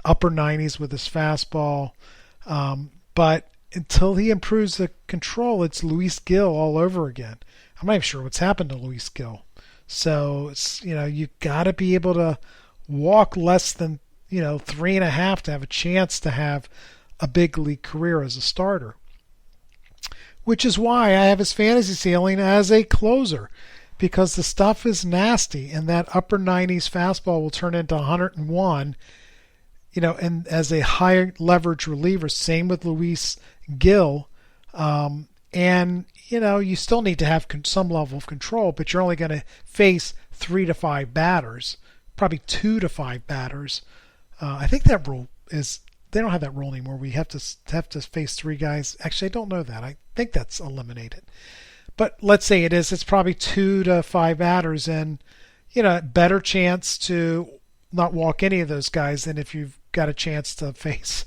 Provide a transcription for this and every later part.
upper 90s with his fastball. But until he improves the control, it's Luis Gil all over again. I'm not even sure what's happened to Luis Gil. So it's, you got to be able to walk less than 3.5 to have a chance to have a big league career as a starter. Which is why I have his fantasy ceiling as a closer, because the stuff is nasty, and that upper 90s fastball will turn into 101. And as a high leverage reliever, same with Luis Gil. And you still need to have some level of control, but you're only going to face 3 to 5 batters, probably 2 to 5 batters. I think that rule is, they don't have that rule anymore. We have to face 3 guys. Actually, I don't know that. I think that's eliminated. But let's say it is. It's probably 2 to 5 batters, and better chance to not walk any of those guys than if you've got a chance to face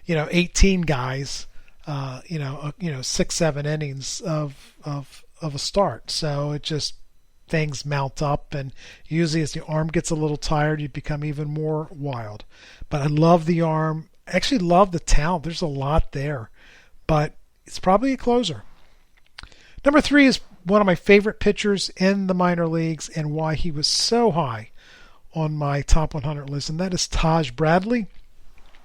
18 guys. 6-7 innings of a start. So it just, things mount up, and usually as the arm gets a little tired, you become even more wild. But I love the arm. I actually love the talent. There's a lot there, but it's probably a closer. Number 3 is one of my favorite pitchers in the minor leagues, and why he was so high on my top 100 list, and that is Taj Bradley.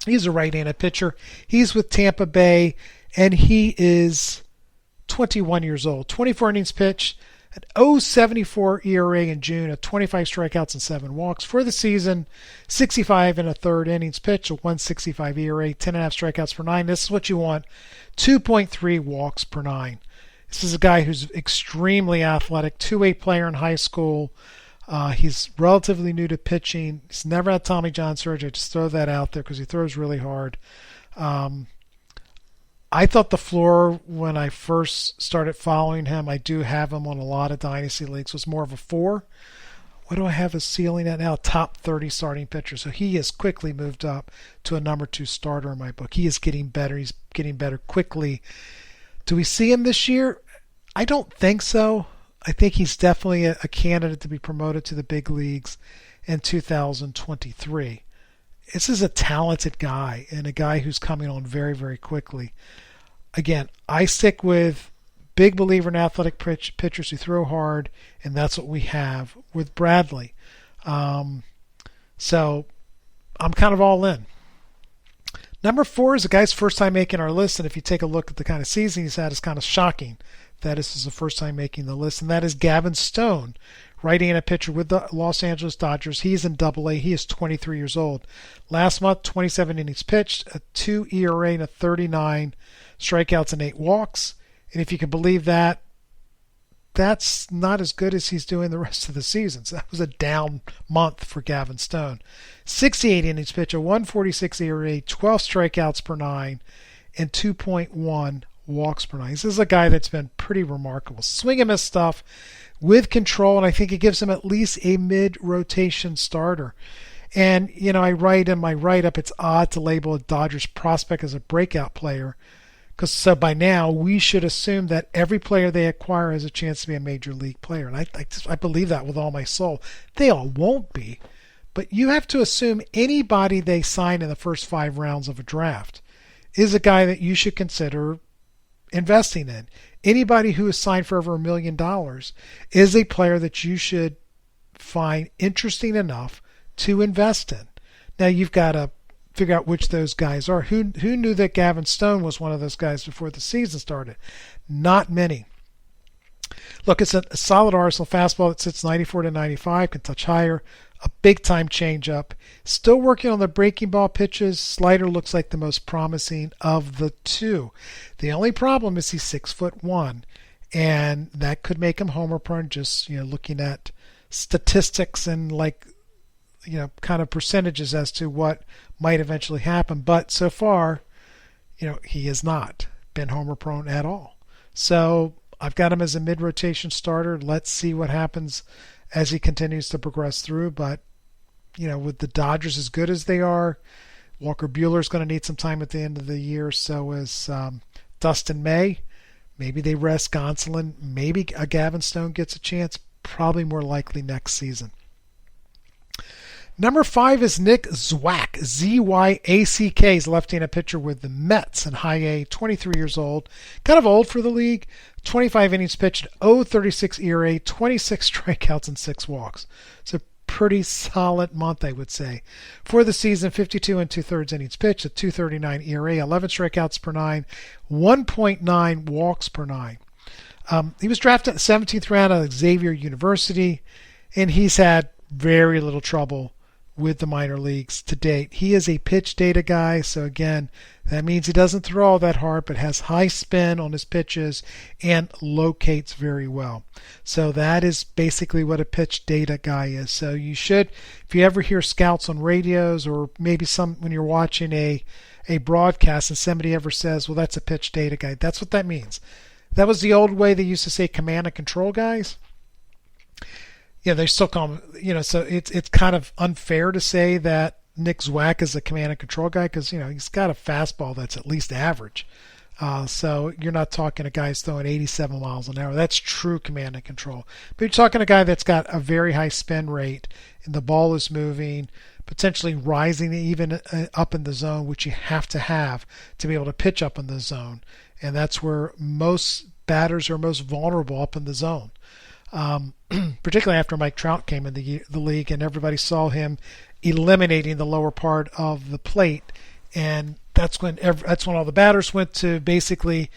He's a right-handed pitcher. He's with Tampa Bay, and he is 21 years old. 24 innings pitched, an 0.74 ERA in June, a 25 strikeouts and 7 walks. For the season, 65 and a third innings pitched, a 1.65 ERA, 10.5 strikeouts per 9. This is what you want, 2.3 walks per 9. This is a guy who's extremely athletic, 2A player in high school. He's relatively new to pitching. He's never had Tommy John surgery. Just throw that out there because he throws really hard. I thought the floor when I first started following him, I do have him on a lot of dynasty leagues, was more of a 4. What do I have his ceiling at now? Top 30 starting pitcher. So he has quickly moved up to a number 2 starter in my book. He is getting better. He's getting better quickly. Do we see him this year? I don't think so. I think he's definitely a candidate to be promoted to the big leagues in 2023. This is a talented guy, and a guy who's coming on very, very quickly. Again, I stick with big believer in athletic pitchers who throw hard, and that's what we have with Bradley. So I'm kind of all in. Number 4 is a guy's first time making our list, and if you take a look at the kind of season he's had, it's kind of shocking that this is the first time making the list, and that is Gavin Stone, right-handed pitcher with the Los Angeles Dodgers. He's in Double-A. He is 23 years old. Last month, 27 innings pitched, a 2 ERA and a 39 strikeouts and 8 walks. And if you can believe that, that's not as good as he's doing the rest of the season. So that was a down month for Gavin Stone. 68 innings pitched, a 146 ERA, 12 strikeouts per 9, and 2.1 walks per 9. This is a guy that's been pretty remarkable. Swing and miss stuff with control, and I think it gives him at least a mid-rotation starter. And, I write in my write-up, it's odd to label a Dodgers prospect as a breakout player, because so by now we should assume that every player they acquire has a chance to be a major league player. And I believe that with all my soul. They all won't be, but you have to assume anybody they sign in the first 5 rounds of a draft is a guy that you should consider investing in. Anybody who is signed for over $1 million is a player that you should find interesting enough to invest in. Now you've got to figure out which those guys are. Who knew that Gavin Stone was one of those guys before the season started? Not many. Look, it's a solid arsenal fastball that sits 94 to 95, can touch higher, a big-time changeup. Still working on the breaking ball pitches. Slider looks like the most promising of the 2. The only problem is he's 6'1", and that could make him homer prone. Just looking at statistics and kind of percentages as to what might eventually happen. But so far, he has not been homer prone at all. So I've got him as a mid-rotation starter. Let's see what happens as he continues to progress through. But, with the Dodgers as good as they are, Walker Buehler's going to need some time at the end of the year. So is Dustin May. Maybe they rest Gonsolin. Maybe a Gavin Stone gets a chance. Probably more likely next season. Number 5 is Nick Zwack, Z-Y-A-C-K. He's left-handed pitcher with the Mets in high A, 23 years old. Kind of old for the league. 25 innings pitched, 0.36 ERA, 26 strikeouts, and 6 walks. It's a pretty solid month, I would say. For the season, 52 and 2/3 innings pitched, a 2.39 ERA, 11 strikeouts per 9, 1.9 walks per 9. He was drafted in the 17th round out of Xavier University, and he's had very little trouble with the minor leagues to date. He is a pitch data guy, so again, that means he doesn't throw all that hard, but has high spin on his pitches and locates very well. So that is basically what a pitch data guy is. So you should, if you ever hear scouts on radios, or maybe when you're watching a broadcast and somebody ever says, well, that's a pitch data guy, that's what that means. That was the old way they used to say command and control guys. Yeah, they still call him, so it's kind of unfair to say that Nick Zwack is a command and control guy, because, he's got a fastball that's at least average. So you're not talking a guy who's throwing 87 miles an hour. That's true command and control. But you're talking a guy that's got a very high spin rate, and the ball is moving, potentially rising even up in the zone, which you have to be able to pitch up in the zone. And that's where most batters are most vulnerable, up in the zone. Particularly after Mike Trout came in the league, and everybody saw him eliminating the lower part of the plate, and that's when all the batters went to basically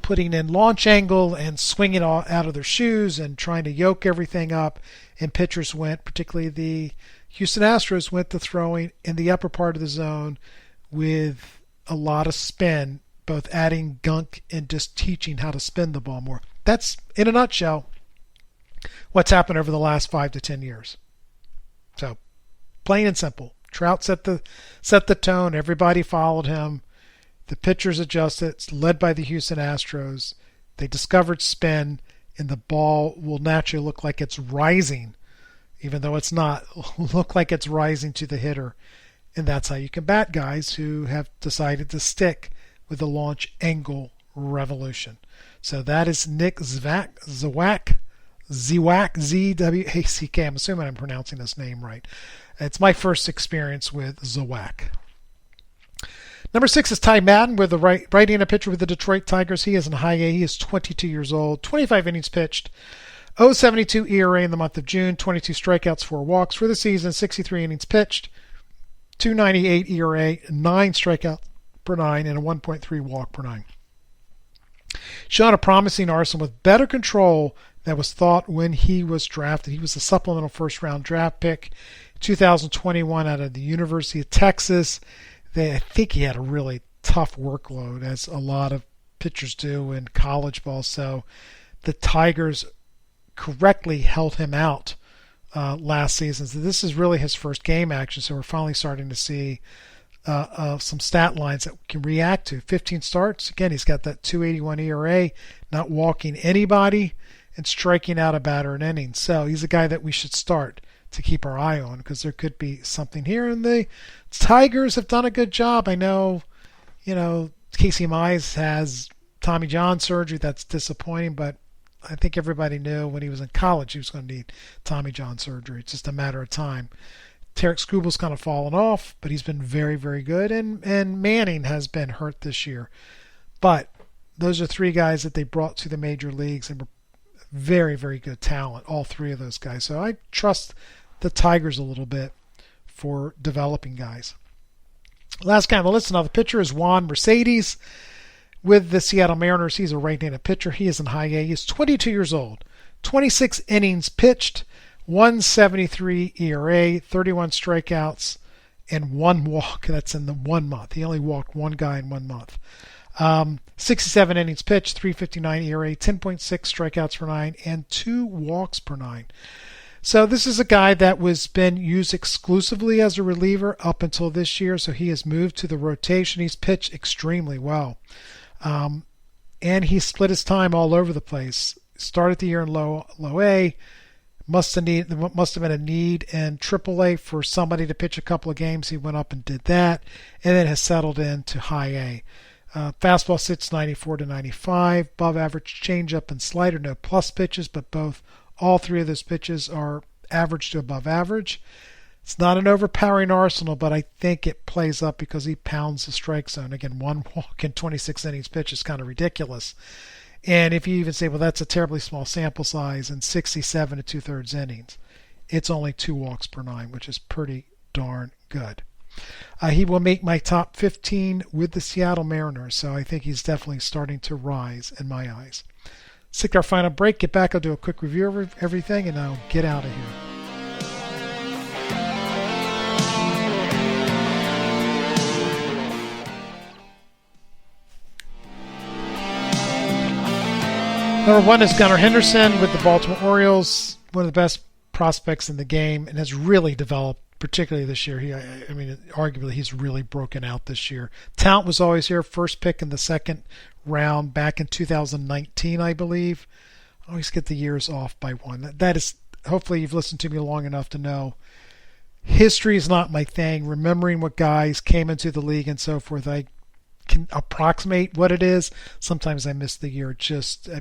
putting in launch angle and swinging out of their shoes and trying to yoke everything up, and pitchers went, particularly the Houston Astros, went to throwing in the upper part of the zone with a lot of spin, both adding gunk and just teaching how to spin the ball more. That's, in a nutshell, what's happened over the last 5 to 10 years. So, plain and simple. Trout set the tone. Everybody followed him. The pitchers adjusted. It's led by the Houston Astros. They discovered spin, and the ball will naturally look like it's rising, even though it's not. Look like it's rising to the hitter. And that's how you combat guys who have decided to stick with the launch angle revolution. So that is Nick Zwack, Z-W-A-C-K. I'm assuming I'm pronouncing this name right. It's my first experience with Zwack. Number 6 is Ty Madden with the right-handed pitcher with the Detroit Tigers. He is in high A. He is 22 years old, 25 innings pitched, 0.72 ERA in the month of June, 22 strikeouts, 4 walks. For the season, 63 innings pitched, 2.98 ERA, 9 strikeouts per 9, and a 1.3 walk per 9. Shown a promising arsenal with better control that was thought when he was drafted. He was a supplemental first-round draft pick, 2021, out of the University of Texas. I think he had a really tough workload, as a lot of pitchers do in college ball. So the Tigers correctly held him out last season. So this is really his first game action. So we're finally starting to see some stat lines that we can react to. 15 starts. Again, he's got that 2.81 ERA, not walking anybody, and striking out a batter an inning. So he's a guy that we should start to keep our eye on, because there could be something here. And the Tigers have done a good job. I know, Casey Mize has Tommy John surgery. That's disappointing, but I think everybody knew when he was in college he was going to need Tommy John surgery. It's just a matter of time. Tarek Skubal's kind of fallen off, but he's been very, very good. And Manning has been hurt this year. But those are 3 guys that they brought to the major leagues and were very, very good talent, all 3 of those guys. So I trust the Tigers a little bit for developing guys. Last guy on the list, another pitcher, is Juan Mercedes with the Seattle Mariners. He's a right-handed pitcher. He is in high A. He's 22 years old, 26 innings pitched, 1.73 ERA, 31 strikeouts, and 1 walk. That's in the 1 month. He only walked 1 guy in 1 month. 67 innings pitched, 3.59 ERA, 10.6 strikeouts per 9, and 2 walks per 9. So this is a guy that was been used exclusively as a reliever up until this year. So he has moved to the rotation. He's pitched extremely well. And he split his time all over the place. Started the year in low A. Must have been a need in AAA for somebody to pitch a couple of games. He went up and did that, and then has settled into high A. Fastball sits 94 to 95, above average changeup and slider, no plus pitches, but all 3 of those pitches are average to above average. It's not an overpowering arsenal, but I think it plays up because he pounds the strike zone. Again, one walk in 26 innings pitch is kind of ridiculous. And if you even say, well, that's a terribly small sample size and 67 and 2/3 innings, it's only 2 walks per 9, which is pretty darn good. He will make my top 15 with the Seattle Mariners, so I think he's definitely starting to rise in my eyes. Let's take our final break, get back, I'll do a quick review of everything, and I'll get out of here. Number 1 is Gunnar Henderson with the Baltimore Orioles, one of the best prospects in the game, and has really developed, particularly this year. Arguably, he's really broken out this year. Talent was always here. First pick in the second round back in 2019, I believe. I always get the years off by one. That is, hopefully you've listened to me long enough to know history is not my thing. Remembering what guys came into the league and so forth, I can approximate what it is. Sometimes I miss the year. I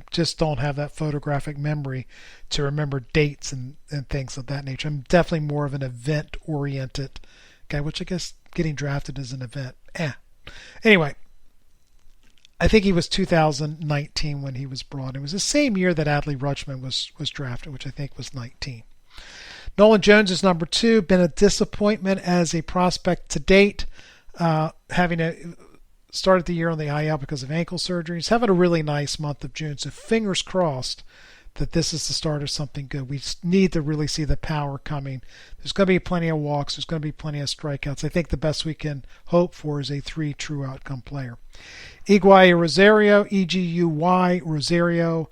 just don't have that photographic memory to remember dates and things of that nature. I'm definitely more of an event-oriented guy, which I guess getting drafted is an event. Anyway, I think he was 2019 when he was brought. It was the same year that Adley Rutschman was drafted, which I think was 19. Nolan Jones is number 2. Been a disappointment as a prospect to date, started the year on the IL because of ankle surgery. He's having a really nice month of June, so fingers crossed that this is the start of something good. We need to really see the power coming. There's going to be plenty of walks. There's going to be plenty of strikeouts. I think the best we can hope for is a 3 true outcome player. Eguy Rosario, Eguy Rosario,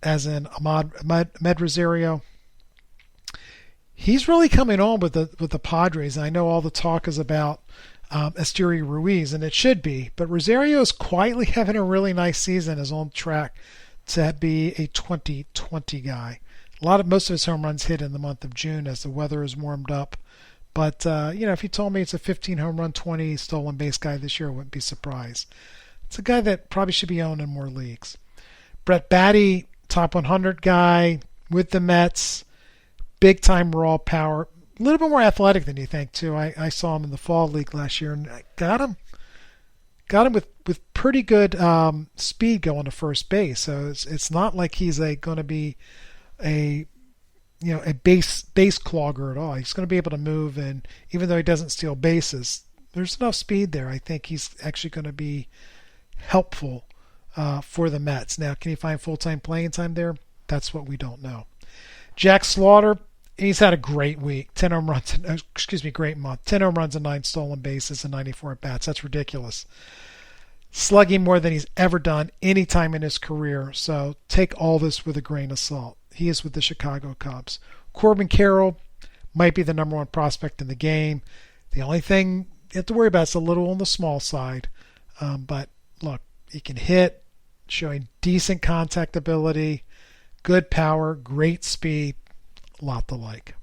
as in Ahmed Rosario. He's really coming on with the Padres. I know all the talk is about Esteury Ruiz, and it should be, but Rosario is quietly having a really nice season, is on track to be a 2020 guy. Most of his home runs hit in the month of June as the weather has warmed up. But if you told me it's a 15 home run, 20 stolen base guy this year, I wouldn't be surprised. It's a guy that probably should be owned in more leagues. Brett Baty, top 100 guy with the Mets, big time raw power. A little bit more athletic than you think, too. I saw him in the fall league last year, and I got him with pretty good speed going to first base. So it's not like he's going to be a base clogger at all. He's going to be able to move, and even though he doesn't steal bases, there's enough speed there. I think he's actually going to be helpful for the Mets. Now, can he find full-time playing time there? That's what we don't know. Jack Slaughter. He's had a great week. Great month. 10 home runs and 9 stolen bases and 94 at-bats. That's ridiculous. Slugging more than he's ever done any time in his career. So take all this with a grain of salt. He is with the Chicago Cubs. Corbin Carroll might be the number 1 prospect in the game. The only thing you have to worry about is a little on the small side. But look, he can hit, showing decent contact ability, good power, great speed. Lot to like.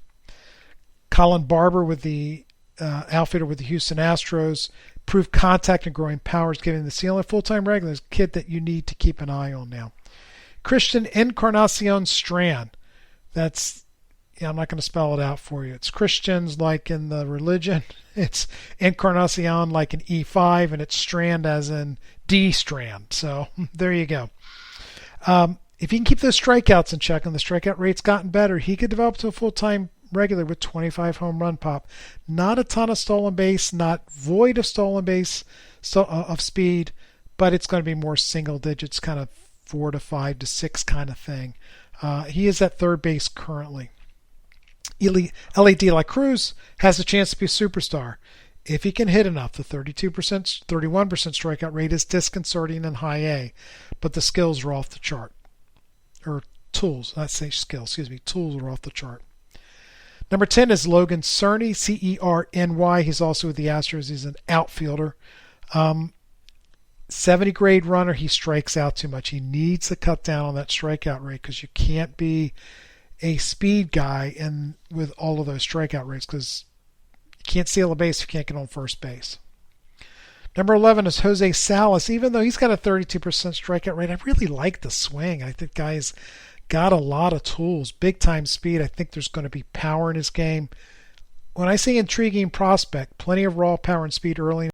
Colin Barber with the outfielder with the Houston Astros, proved contact and growing powers, giving the ceiling full-time regulars, kid that you need to keep an eye on now. Christian Encarnacion-Strand. That's, I'm not going to spell it out for you. It's Christians like in the religion. It's Encarnacion like in E5, and it's Strand as in D strand. So there you go. If he can keep those strikeouts in check and the strikeout rate's gotten better, he could develop to a full-time regular with 25 home run pop. Not a ton of stolen base, not void of stolen base of speed, but it's going to be more single digits, kind of 4 to 5 to 6 kind of thing. He is at third base currently. Elly De La Cruz has a chance to be a superstar. If he can hit enough, the 31% strikeout rate is disconcerting in high A, but the skills are off the chart. Or tools, not say skills, tools are off the chart. Number 10 is Logan Cerny, Cerny. He's also with the Astros. He's an outfielder. 70 grade runner. He strikes out too much. He needs to cut down on that strikeout rate because you can't be a speed guy and with all of those strikeout rates because you can't steal a base if you can't get on first base. Number 11 is Jose Salas. Even though he's got a 32% strikeout rate, I really like the swing. I think guy's got a lot of tools, big time speed. I think there's going to be power in his game. When I say intriguing prospect, plenty of raw power and speed early